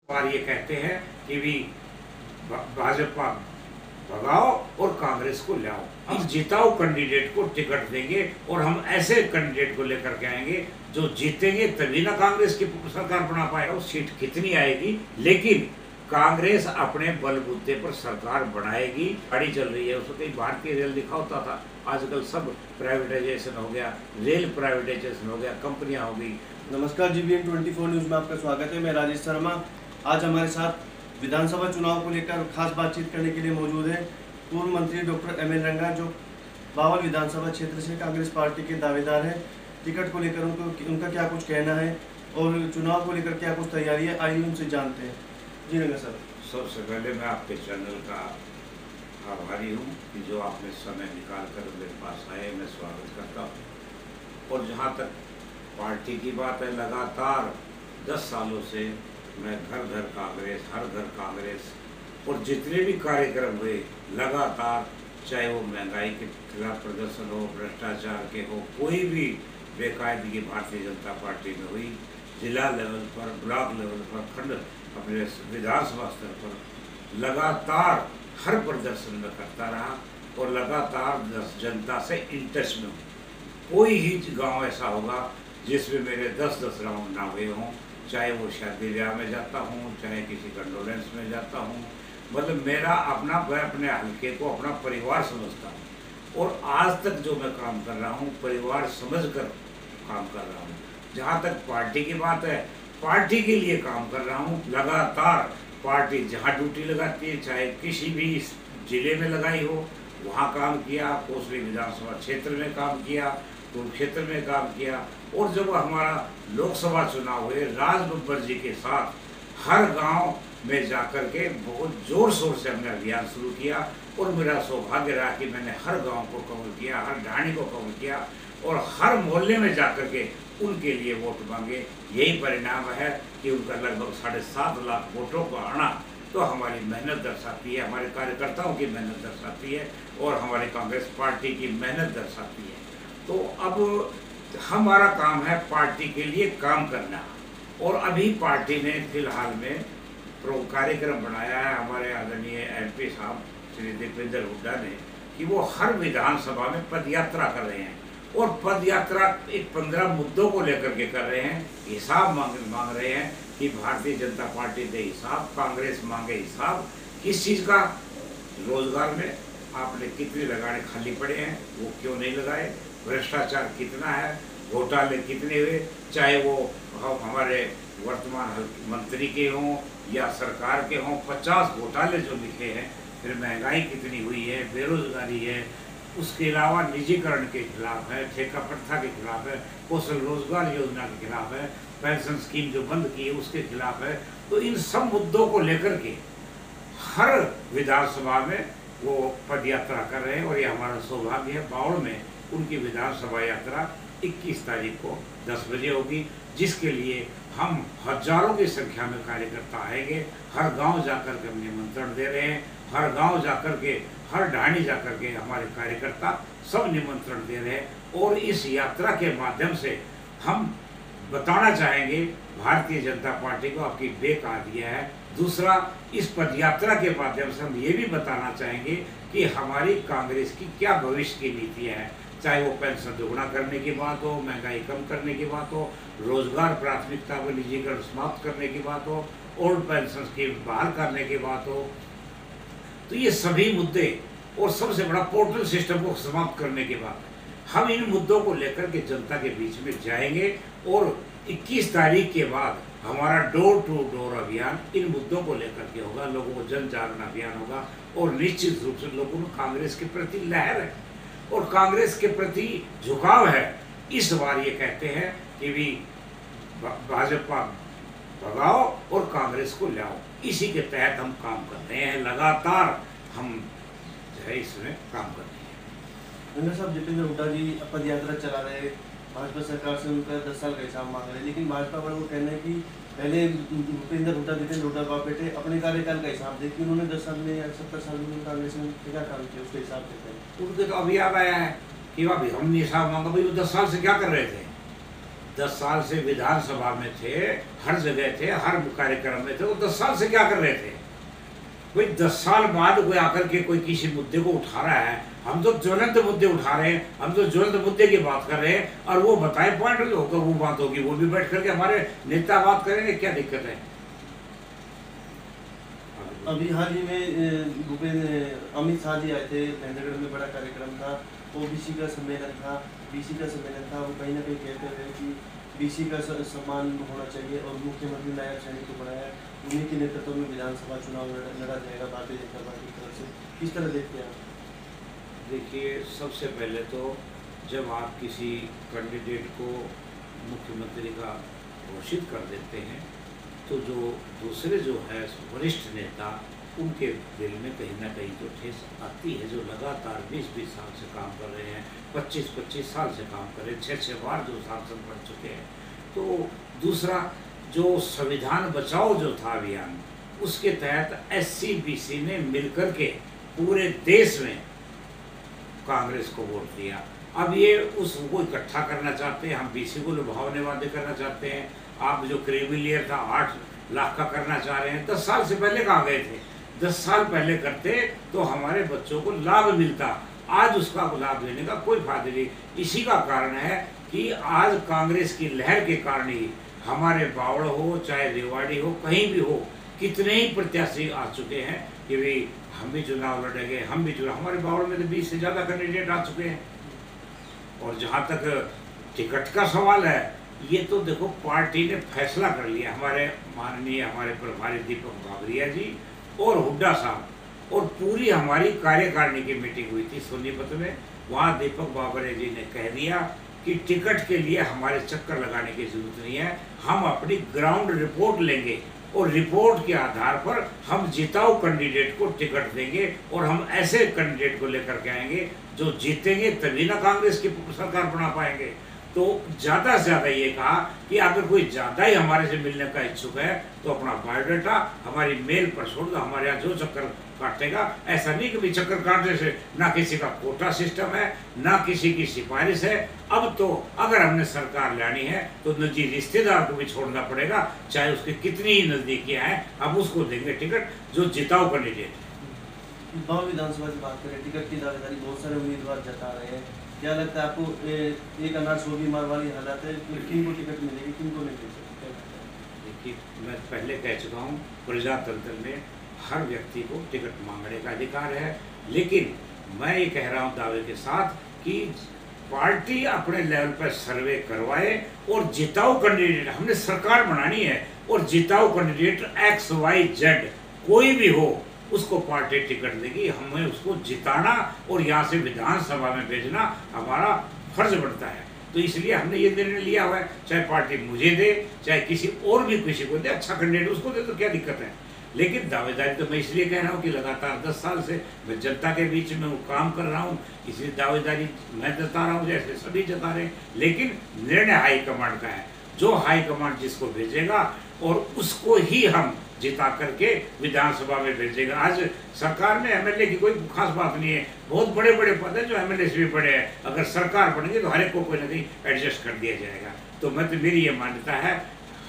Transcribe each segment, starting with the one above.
बार ये कहते हैं कि भी भाजपा भगाओ और कांग्रेस को लाओ। हम जिताओ कैंडिडेट को टिकट देंगे और हम ऐसे कैंडिडेट को लेकर के आएंगे जो जीतेंगे तभी ना कांग्रेस की सरकार बना पाएगा। सीट कितनी आएगी, लेकिन कांग्रेस अपने बलबूते पर सरकार बनाएगी। गाड़ी चल रही है, उसको कहीं भारतीय रेल लिखा होता था, आजकल सब प्राइवेटाइजेशन हो गया, रेल प्राइवेटाइजेशन हो गया, कंपनियां हो गई। नमस्कार, GBN 24 न्यूज में आपका स्वागत है। मैं राजेश शर्मा। आज हमारे साथ विधानसभा चुनाव को लेकर खास बातचीत करने के लिए मौजूद है पूर्व मंत्री डॉक्टर ML रंगा, जो बावल विधानसभा क्षेत्र से कांग्रेस पार्टी के दावेदार हैं। टिकट को लेकर उनका क्या कुछ कहना है और चुनाव को लेकर क्या कुछ तैयारी है, आइए उनसे जानते हैं। जी रंगा सर। सबसे पहले मैं आपके चैनल का आभारी हूँ कि जो आपने समय निकाल कर मेरे पास आए, मैं स्वागत करता हूँ। और जहाँ तक पार्टी की बात है, लगातार 10 सालों से मैं घर घर कांग्रेस, हर घर कांग्रेस, और जितने भी कार्यक्रम हुए लगातार, चाहे वो महंगाई के खिलाफ प्रदर्शन हो, भ्रष्टाचार के हो, कोई भी बेकायदगी भारतीय जनता पार्टी में हुई, जिला लेवल पर, ब्लॉक लेवल पर, खंड अपने विधानसभा स्तर पर लगातार हर प्रदर्शन में करता रहा और लगातार जनता से इन टच में हूँ। कोई ही गांव ऐसा होगा जिसमें मेरे 10-10 राउंड ना हुए हों, चाहे वो शादी ब्याह में जाता हूँ, चाहे किसी कंडोलेंस में जाता हूँ। मतलब मेरा अपना, मैं अपने हल्के को अपना परिवार समझता हूँ और आज तक जो मैं काम कर रहा हूँ परिवार समझ कर काम कर रहा हूँ। जहाँ तक पार्टी की बात है, पार्टी के लिए काम कर रहा हूँ। लगातार पार्टी जहाँ ड्यूटी लगाती है, चाहे किसी भी जिले में लगाई हो, वहाँ काम किया। कोसली विधानसभा क्षेत्र में काम किया, कुरुक्षेत्र में काम किया। और जब हमारा लोकसभा चुनाव हुए, राज बब्बर जी के साथ हर गांव में जाकर के बहुत जोर शोर से हमने अभियान शुरू किया और मेरा सौभाग्य रहा कि मैंने हर गांव को कवर किया, हर ढाणी को कवर किया और हर मोहल्ले में जाकर के उनके लिए वोट मांगे। यही परिणाम है कि उनका लगभग 7.5 लाख वोटों का आना तो हमारी मेहनत दर्शाती है, हमारे कार्यकर्ताओं की मेहनत दर्शाती है और हमारी कांग्रेस पार्टी की मेहनत दर्शाती है। तो अब हमारा काम है पार्टी के लिए काम करना। और अभी पार्टी ने फिलहाल में कार्यक्रम बनाया है हमारे आदरणीय MP साहब श्री दीपेंद्र हुड्डा ने, कि वो हर विधानसभा में पदयात्रा कर रहे हैं और पदयात्रा एक 15 मुद्दों को लेकर के कर रहे हैं। हिसाब मांग रहे हैं कि भारतीय जनता पार्टी दे हिसाब, कांग्रेस मांगे हिसाब। किस चीज़ का? रोजगार में आपने कितने लगाने खाली पड़े हैं, वो क्यों नहीं लगाए? भ्रष्टाचार कितना है, घोटाले कितने हुए, चाहे वो हमारे वर्तमान मंत्री के हों या सरकार के हों, 50 घोटाले जो लिखे हैं। फिर महंगाई कितनी हुई है, बेरोजगारी है, उसके अलावा निजीकरण के खिलाफ है, ठेका प्रथा के खिलाफ है, कौशल रोजगार योजना के खिलाफ है, पेंशन स्कीम जो बंद की है उसके खिलाफ है। तो इन सब मुद्दों को लेकर के हर विधानसभा में वो पदयात्रा कर रहे हैं और ये हमारा सौभाग्य है। बावड़ में उनकी विधानसभा यात्रा 21 तारीख को 10 बजे होगी, जिसके लिए हम हजारों की संख्या में कार्यकर्ता आएंगे। हर गांव जाकर के हम निमंत्रण दे रहे हैं, हर गांव जाकर के, हर ढाणी जाकर के हमारे कार्यकर्ता सब निमंत्रण दे रहे हैं। और इस यात्रा के माध्यम से हम बताना चाहेंगे भारतीय जनता पार्टी को आपकी बेकार दिया है। दूसरा, इस पदयात्रा के माध्यम से हम ये भी बताना चाहेंगे कि हमारी कांग्रेस की क्या भविष्य की नीतियाँ हैं, चाहे वो पेंशन दोगुना करने की बात हो, महंगाई कम करने की बात हो, रोजगार प्राथमिकता को निजीकरण समाप्त करने की बात हो, ओल्ड पेंशन स्कीम बहाल करने की बात हो। तो ये सभी मुद्दे, और सबसे बड़ा पोर्टल सिस्टम को समाप्त करने की बात है। हम इन मुद्दों को लेकर के जनता के बीच में जाएंगे और 21 तारीख के बाद हमारा डोर टू डोर अभियान इन मुद्दों को लेकर के होगा। लोगों को जन जागरण अभियान होगा और निश्चित रूप से लोगों में कांग्रेस के प्रति लहर है और कांग्रेस के प्रति झुकाव है। इस बार ये कहते हैं कि भी भाजपा भगाओ और कांग्रेस को लाओ। इसी के तहत हम काम कर रहे हैं, लगातार हम जो है इसमें काम कर रहे हैं। रंगा साहब, दीपेंद्र हुड्डा जी पद यात्रा चला रहे हैं, भाजपा सरकार से उनका 10 साल का हिसाब मांग रहे हैं, लेकिन भाजपा वालों को कहना है कि पहले दीपेंद्र हुड्डा बाप बेटे अपने कार्यकाल का हिसाब देखिए, उन्होंने 10 साल में या 70 साल में कांग्रेस में क्या काम किया, उसके हिसाब देते हैं। उनके तो अभी याद आया है कि अभी हमने हिसाब मांगा, भाई वो 10 साल से क्या कर रहे थे? 10 साल से विधानसभा में थे, हर जगह थे, हर कार्यक्रम में थे। वो 10 साल से क्या कर रहे थे? कोई 10 साल बाद कोई आकर के कोई किसी मुद्दे को उठा रहा है, हम तो ज्वलंत मुद्दे उठा रहे हैं, हम तो ज्वलंत मुद्दे की बात कर रहे हैं, और वो बताए पॉइंट होकर वो बात होगी, वो भी बैठ करके हमारे नेता बात करेंगे, क्या दिक्कत है? अभी हाल ही में अमित शाह जी आए थे, महेंद्रगढ़ में बड़ा कार्यक्रम था, ओबीसी का सम्मेलन था, बीसी का सम्मेलन था। वो कहीं ना कहीं कहते हुए कि बीसी का सम्मान होना चाहिए, और मुख्यमंत्री नायब श्रेणी को बढ़ाया, उन्हीं के नेतृत्व में विधानसभा चुनाव लड़ा जाएगा भारतीय जनता पार्टी की तरफ से। किस तरह देखते हैं आप? देखिए, सबसे पहले तो जब आप किसी कैंडिडेट को मुख्यमंत्री का घोषित कर देते हैं, तो जो दूसरे जो है वरिष्ठ नेता, उनके दिल में कहीं ना कहीं तो ठेस आती है, जो लगातार 20-20 साल से काम कर रहे हैं, 25-25 साल से काम कर रहे हैं, 6-6 बार जो सांसद बन चुके हैं। तो दूसरा, जो संविधान बचाओ जो था अभियान, उसके तहत SC-BC ने मिलकर के पूरे देश में कांग्रेस को वोट दिया। अब ये उसको इकट्ठा करना चाहते हैं, हम BC को लुभावने वादे करना चाहते हैं। आप जो क्रीमिलियर था 8 लाख का करना चाह रहे हैं। 10 साल से पहले कहाँ गए थे? 10 साल पहले करते तो हमारे बच्चों को लाभ मिलता। आज उसका लाभ लेने का कोई फायदा नहीं। इसी का कारण है कि आज कांग्रेस की लहर के कारण ही हमारे बावड़ हो, चाहे रेवाड़ी हो, कहीं भी हो, कितने ही प्रत्याशी आ चुके हैं कि भाई हम भी चुनाव लड़ेंगे, हम भी चुनाव। हमारे बावड़ में तो 20 से ज़्यादा कैंडिडेट आ चुके हैं। और जहाँ तक टिकट का सवाल है, ये तो देखो पार्टी ने फैसला कर लिया। हमारे माननीय हमारे प्रभारी दीपक बाबरिया जी और हुड्डा साहब, और पूरी हमारी कार्यकारिणी की मीटिंग हुई थी सोनीपत में। वहाँ दीपक बाबरिया जी ने कह दिया कि टिकट के लिए हमारे चक्कर लगाने की जरूरत नहीं है, हम अपनी ग्राउंड रिपोर्ट लेंगे और रिपोर्ट के आधार पर हम जिताऊ कैंडिडेट को टिकट देंगे, और हम ऐसे कैंडिडेट को लेकर के आएंगे जो जीतेंगे, तभी ना कांग्रेस की सरकार बना पाएंगे। तो ज़्यादा से ज़्यादा ये कहा कि अगर कोई ज़्यादा ही हमारे से मिलने का इच्छुक है तो अपना बायोडाटा हमारी मेल पर छोड़ दो, हमारे यहाँ जो चक्कर काटेगा। ऐसा नहीं कि भाई चक्कर काटने से ना किसी का कोटा सिस्टम है, ना किसी की सिफारिश है। अब तो अगर हमने सरकार लानी है तो नज़दीक रिश्तेदार को भी छोड़ना पड़ेगा, चाहे उसकी कितनी ही नज़दीकियाँ हैं, हम उसको देंगे टिकट जो जिताओ कैंडिडेट। बावल विधानसभा की बात करें, टिकट की दावेदारी बहुत सारे उम्मीदवार जता रहे हैं। क्या लगता है आपको, एक अनार सौ बीमार वाली हालत है, किन को टिकट मिलेगी, किन को नहीं मिल सकती? देखिए, मैं पहले कह चुका हूँ, प्रजातंत्र में हर व्यक्ति को टिकट मांगने का अधिकार है। लेकिन मैं ये कह रहा हूँ दावे के साथ कि पार्टी अपने लेवल पर सर्वे करवाए और जिताऊ कैंडिडेट, हमने सरकार बनानी है, और जिताऊ कैंडिडेट XYZ कोई भी हो उसको पार्टी टिकट देगी। हमें उसको जिताना और यहाँ से विधानसभा में भेजना हमारा फर्ज बनता है। तो इसलिए हमने ये निर्णय लिया हुआ है, चाहे पार्टी मुझे दे, चाहे किसी और भी किसी को दे, अच्छा कैंडिडेट उसको दे, तो क्या दिक्कत है। लेकिन दावेदारी तो मैं इसलिए कह रहा हूँ कि लगातार 10 साल से मैं जनता के बीच में वो काम कर रहा हूँ, इसलिए दावेदारी मैं जता रहा हूँ जैसे सभी जता रहे हैं। लेकिन निर्णय हाईकमांड का है, जो हाईकमांड जिसको भेजेगा और उसको ही हम जिता करके विधानसभा में भेजेगा। आज सरकार में MLA की कोई खास बात नहीं है, बहुत बड़े बड़े पद हैं जो MLA से भी बड़े हैं। अगर सरकार बनेगी तो हर एक को कोई ना कहीं एडजस्ट कर दिया जाएगा। तो मैं तो मेरी ये मान्यता है,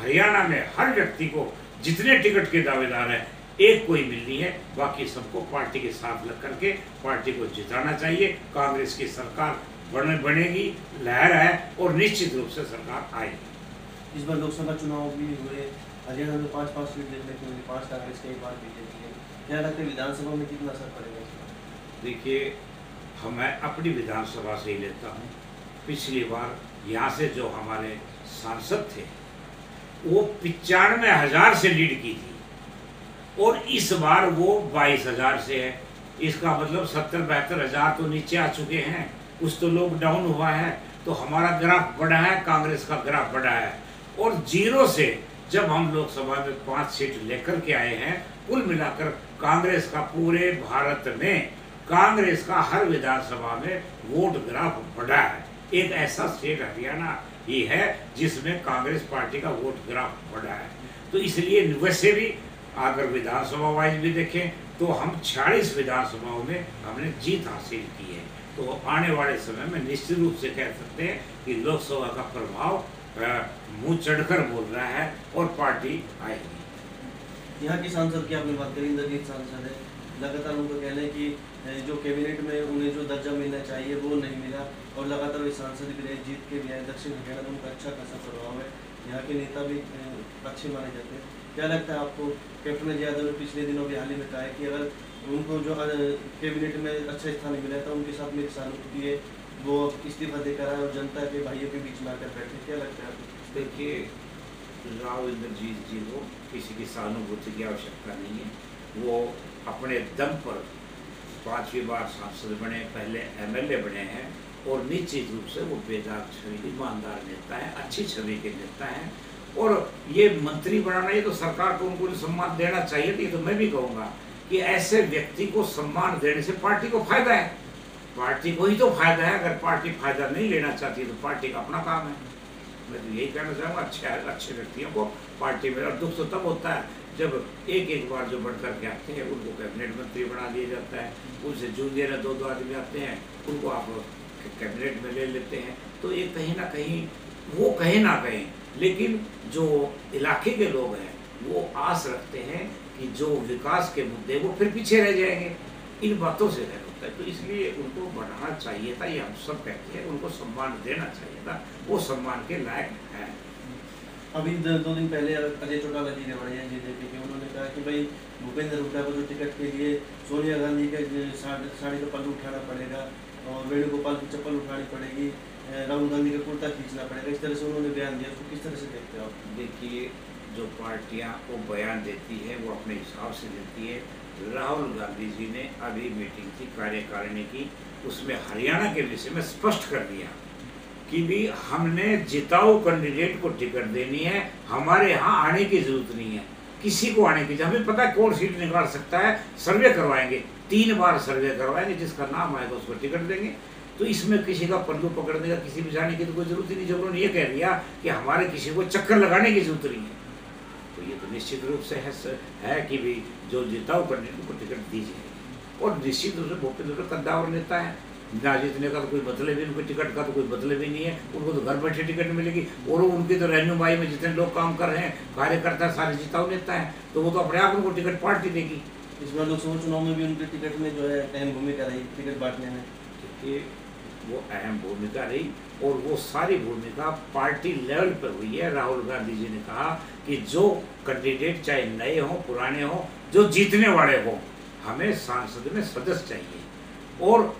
हरियाणा में हर व्यक्ति को जितने टिकट के दावेदार हैं, एक कोई मिलनी है, बाकी सबको पार्टी के साथ लग करके पार्टी को जिताना चाहिए। कांग्रेस की सरकार बनेगी, लहर है, और निश्चित रूप से सरकार आएगी। इस बार लोकसभा चुनाव भी हुए, हरियाणा में 5-5 सीट देखने को मिली, 5 कांग्रेस के, 5 बीजेपी के। क्या लगता है विधानसभा में कितना असर पड़ेगा इसका? देखिए, मैं अपनी विधानसभा से ही लेता हूँ। पिछली बार यहाँ से जो हमारे सांसद थे वो 95,000 से लीड की थी, और इस बार वो 22,000 से है। इसका मतलब 70-72 हज़ार तो नीचे आ चुके हैं। कुछ तो लोग डाउन हुआ है, तो हमारा ग्राफ बढ़ा है, कांग्रेस का ग्राफ बढ़ा है। और 0 से जब हम लोकसभा में 5 सीट लेकर के आए हैं, कुल मिलाकर कांग्रेस का पूरे भारत में, कांग्रेस का हर विधानसभा में वोट ग्राफ बढ़ा है। एक ऐसा स्टेट हरियाणा ही है जिसमें कांग्रेस पार्टी का वोट ग्राफ बढ़ा है। तो इसलिए वैसे भी अगर विधानसभा वाइज भी देखें तो हम 46 विधानसभाओं में हमने जीत हासिल की है। तो आने वाले समय में निश्चित रूप से कह सकते हैं कि लोकसभा का प्रभाव मुंह चढ़कर बोल रहा है और पार्टी आएगी। यहाँ के सांसद की आपने बात करी, इंद्रजीत सांसद है, लगातार उनको कहना है कि जो कैबिनेट में उन्हें जो दर्जा मिलना चाहिए वो नहीं मिला, और लगातार वे सांसद भी रहे, जीत के भी आए दक्षिण हरियाणा में, उनका अच्छा खासा प्रभाव है, यहाँ के नेता भी अच्छे माने जाते हैं। क्या लगता है आपको, कैप्टन अजय यादव ने पिछले दिनों भी हाल ही में कहा है कि अगर उनको जो कैबिनेट में अच्छा स्थान मिला था उनके साथ मेरी सहानुभूति है, वो इस्तीफा देकर आए और जनता के भाइयों के बीच में आकर बैठे, क्या लगता है आपको? देखिए, राव इंद्रजीत जी को किसी की सहानुभूति की आवश्यकता नहीं है। वो अपने दम पर 5वीं बार सांसद बने, पहले MLA बने हैं, और निश्चित रूप से वो बेदाग छवि, ईमानदार नेता है, अच्छी छवि के नेता हैं। और ये मंत्री बनाना, ये तो सरकार को उनको सम्मान देना चाहिए। तो ये तो मैं भी कहूँगा कि ऐसे व्यक्ति को सम्मान देने से पार्टी को फायदा है, पार्टी को ही तो फायदा है। अगर पार्टी फायदा नहीं लेना चाहती तो पार्टी का अपना काम है। मैं तो यही कहना चाहूँगा, अच्छे व्यक्तियों को पार्टी में, और दुख तो तब होता है जब एक बार जो बढ़ करके आते हैं उनको कैबिनेट मंत्री बना दिया जाता है, उनसे जूनियर 2 आदमी आते हैं उनको आप कैबिनेट में ले लेते हैं। तो ये कहीं ना कहीं, वो कहीं ना कहीं, लेकिन जो इलाके के लोग हैं वो आस रखते हैं कि जो विकास के मुद्दे वो फिर पीछे रह जाएंगे। इन बातों से डर होता है, तो इसलिए उनको बढ़ाना चाहिए था, ये हम सब कहते हैं, उनको सम्मान देना चाहिए था, वो सम्मान के लायक है। अभी 2 दिन पहले अजय चौटाला जी ने बढ़िया JJP के, उन्होंने कहा कि भाई भूपेंद्र हुड्डा को जो टिकट के लिए सोनिया गांधी के साड़ी का पल्लू उठाना पड़ेगा और वेणुगोपाल की चप्पल उठानी पड़ेगी, राहुल गांधी का कुर्ता खींचना पड़ेगा, इस तरह से उन्होंने बयान दिया। उसको किस तरह से देखते हो आप? देखिए, जो पार्टियां वो बयान देती है वो अपने हिसाब से देती है। राहुल गांधी जी ने अभी मीटिंग थी कार्यकारिणी की, उसमें हरियाणा के विषय में स्पष्ट कर दिया कि भी हमने जिताऊ कैंडिडेट को टिकट देनी है, हमारे यहाँ आने की जरूरत नहीं है, किसी को आने की, हमें पता है कौन सीट निकाल सकता है, सर्वे करवाएंगे, 3 बार सर्वे करवाएंगे, जिसका नाम आएगा उसको टिकट देंगे। तो इसमें किसी का पल्लू पकड़ने का, किसी भी जाने की तो कोई जरूरत ही नहीं। जब उन्होंने ये कह दिया कि हमारे किसी को चक्कर लगाने की जरूरत नहीं है, तो ये तो निश्चित रूप से है कि भी जो जिताऊ कैंडिडेट को टिकट दी जाएगी। और निश्चित रूप से भूपेंद्र कद्दावर नेता है, ना जीतने का तो कोई मतलब ही, उनके टिकट का तो कोई मतलब ही नहीं है, उनको तो घर बैठे टिकट मिलेगी। और उनकी तो रहनुमाई में जितने लोग काम कर रहे हैं, कार्यकर्ता सारे जिताऊ नेता है, तो वो तो अपने आप उनको टिकट पार्टी देगी। इस बार लोकसभा चुनाव में भी उनके टिकट में जो है अहम भूमिका रही टिकट बांटने में, क्योंकि वो अहम भूमिका रही, और वो सारी भूमिका पार्टी लेवल पर हुई है। राहुल गांधी जी ने कहा कि जो कैंडिडेट चाहे नए हों पुराने हों, जो जीतने वाले हों, हमें सांसद में सदस्य चाहिए। और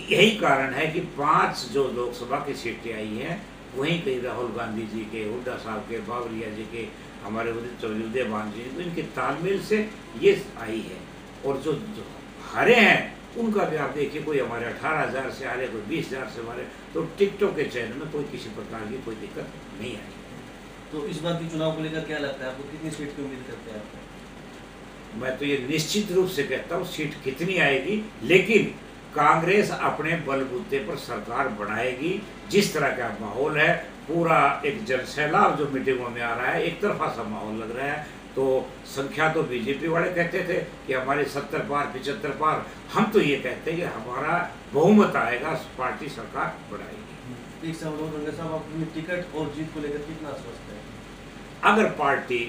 यही कारण है कि 5 जो लोकसभा की सीटें आई हैं, वहीं कहीं राहुल गांधी जी के, हुड्डा साहब के, बावरिया जी के, हमारे उदयभान जी, तो इनके तालमेल से ये आई है। और जो हारे हैं उनका भी आप देखिए, कोई हमारे 18,000 से हारे, कोई 20,000 से हारे, तो टिकटों के चयन में कोई किसी प्रकार की कोई दिक्कत नहीं आई। तो इस बार के चुनाव को लेकर क्या लगता है आपको, कितनी सीट की उम्मीद करते हैं आप? मैं तो ये निश्चित रूप से कहता हूँ सीट कितनी आएगी, लेकिन कांग्रेस अपने बलबूते पर सरकार बनाएगी। जिस तरह का माहौल है, पूरा एक जनसैलाब जो मीटिंगों में आ रहा है, एक तरफा सा माहौल लग रहा है। तो संख्या तो बीजेपी वाले कहते थे कि हमारे 70 पार 75 पार, हम तो ये कहते हैं कि हमारा बहुमत आएगा, पार्टी सरकार बनाएगी। एक सवाल और रंगा साहब, अपनी टिकट और जीत को लेकर कितना आश्वस्त है? अगर पार्टी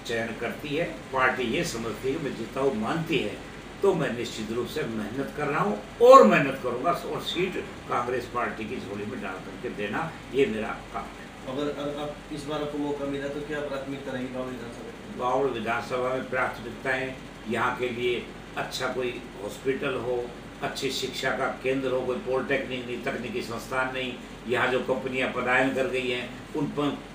चयन करती है, पार्टी ये समझती है कि मैं जिताऊ मानती है, तो मैं निश्चित रूप से मेहनत कर रहा हूँ और मेहनत करूँगा, और सीट कांग्रेस पार्टी की झोली में डाल करके देना, ये मेरा काम है। अगर आप इस बार आपको मौका मिला तो क्या प्राथमिकता रहेगी बावड़ विधानसभा? बावड़ विधानसभा में प्राथमिकताएं यहाँ के लिए अच्छा कोई हॉस्पिटल हो, अच्छी शिक्षा का केंद्र हो, कोई पॉलिटेक्निक नहीं, तकनीकी संस्थान नहीं। यहाँ जो कंपनियाँ पलायन कर गई हैं, उन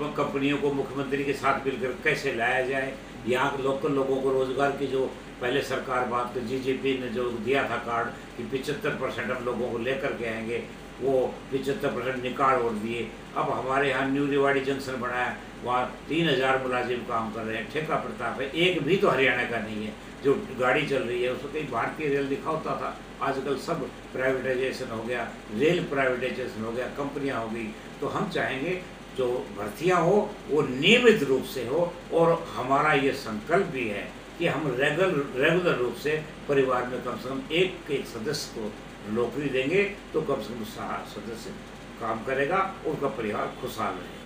कंपनियों को मुख्यमंत्री के साथ मिलकर कैसे लाया जाए। यहाँ के लोकल लोगों को रोजगार की जो पहले सरकार बात कर, JJP ने जो दिया था कार्ड कि 75% हम लोगों को लेकर के आएंगे, वो 75% निकाल और दिए। अब हमारे यहाँ न्यू रेवाड़ी जंक्शन बना है, वहाँ 3,000 मुलाजिम काम कर रहे हैं, ठेका प्रताप है, एक भी तो हरियाणा का नहीं है। जो गाड़ी चल रही है उसको कहीं भारतीय रेल लिखा होता था, आजकल सब प्राइवेटाइजेशन हो गया, रेल प्राइवेटाइजेशन हो गया, कंपनियाँ हो गई। तो हम चाहेंगे जो भर्तियाँ हो वो नियमित रूप से हो, और हमारा ये संकल्प भी है कि हम रेगुलर रूप से परिवार में कम से कम एक सदस्य को नौकरी देंगे, तो कम से कम 7 सदस्य काम करेगा, उनका परिवार खुशहाल रहेगा।